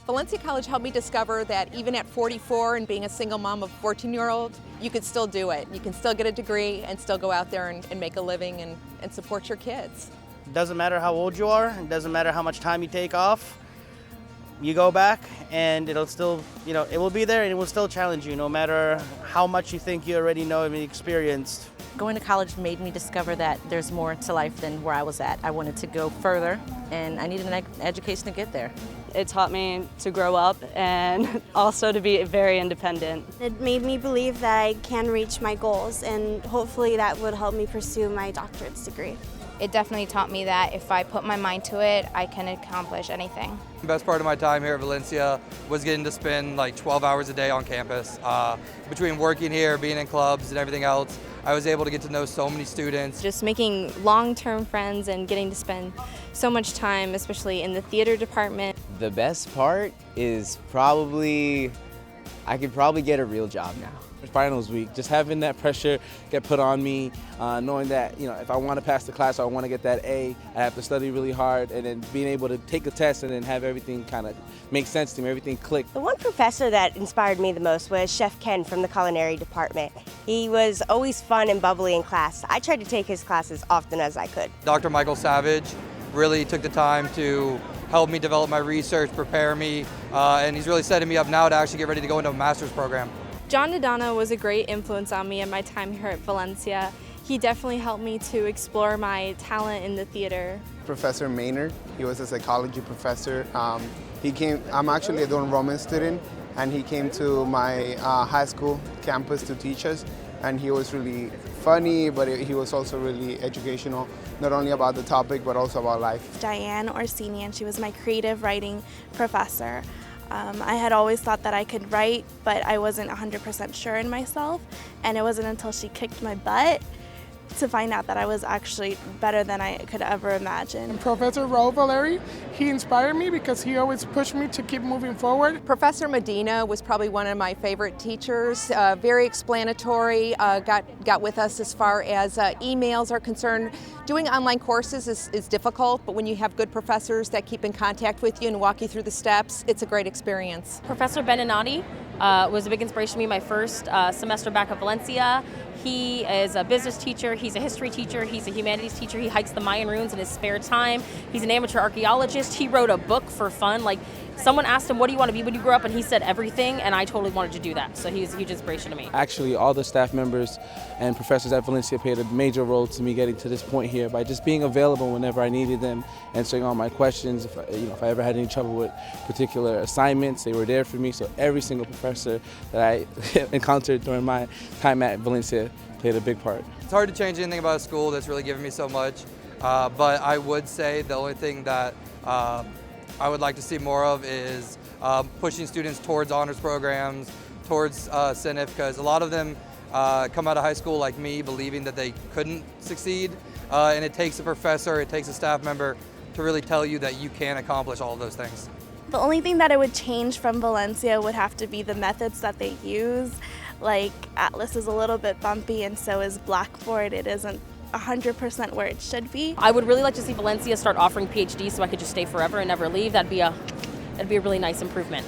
Valencia College helped me discover that even at 44 and being a single mom of a 14-year-old, you could still do it. You can still get a degree and still go out there and make a living and support your kids. It doesn't matter how old you are, it doesn't matter how much time you take off, you go back and it'll still, it will be there and it will still challenge you no matter how much you think you already know and experienced. Going to college made me discover that there's more to life than where I was at. I wanted to go further and I needed an education to get there. It taught me to grow up and also to be very independent. It made me believe that I can reach my goals, and hopefully that would help me pursue my doctorate's degree. It definitely taught me that if I put my mind to it, I can accomplish anything. The best part of my time here at Valencia was getting to spend like 12 hours a day on campus. Between working here, being in clubs and everything else, I was able to get to know so many students. Just making long-term friends and getting to spend so much time, especially in the theater department. The best part is probably, I could probably get a real job now. Finals week, just having that pressure get put on me, knowing that if I want to pass the class or I want to get that A, I have to study really hard, and then being able to take a test and then have everything kind of make sense to me, everything click. The one professor that inspired me the most was Chef Ken from the culinary department. He was always fun and bubbly in class. I tried to take his classes often as I could. Dr. Michael Savage really took the time to help me develop my research, prepare me, and he's really setting me up now to actually get ready to go into a master's program. John Dodano was a great influence on me in my time here at Valencia. He definitely helped me to explore my talent in the theater. Professor Maynard, he was a psychology professor. I'm actually a dual enrollment student, and he came to my high school campus to teach us, and he was really funny, but he was also really educational, not only about the topic, but also about life. Diane Orsini, and she was my creative writing professor. I had always thought that I could write, but I wasn't 100% sure in myself, and it wasn't until she kicked my butt to find out that I was actually better than I could ever imagine. And Professor Raul Valeri, he inspired me because he always pushed me to keep moving forward. Professor Medina was probably one of my favorite teachers, very explanatory, got with us as far as emails are concerned. Doing online courses is difficult, but when you have good professors that keep in contact with you and walk you through the steps, it's a great experience. Professor Beninati was a big inspiration to me my first semester back at Valencia. He is a business teacher, he's a history teacher, he's a humanities teacher, he hikes the Mayan ruins in his spare time, he's an amateur archaeologist, he wrote a book for fun. Like, someone asked him, what do you want to be when you grow up? And he said everything, and I totally wanted to do that. So he's a huge inspiration to me. Actually, all the staff members and professors at Valencia played a major role to me getting to this point here by just being available whenever I needed them, answering all my questions. If I ever had any trouble with particular assignments, they were there for me. So every single professor that I encountered during my time at Valencia played a big part. It's hard to change anything about a school that's really given me so much, but I would say the only thing that I would like to see more of is pushing students towards honors programs, towards CNF, because a lot of them come out of high school like me believing that they couldn't succeed, and it takes a professor, it takes a staff member to really tell you that you can accomplish all of those things. The only thing that I would change from Valencia would have to be the methods that they use. Like, Atlas is a little bit bumpy, and so is Blackboard. It isn't 100% where it should be. I would really like to see Valencia start offering PhDs so I could just stay forever and never leave. That'd be a really nice improvement.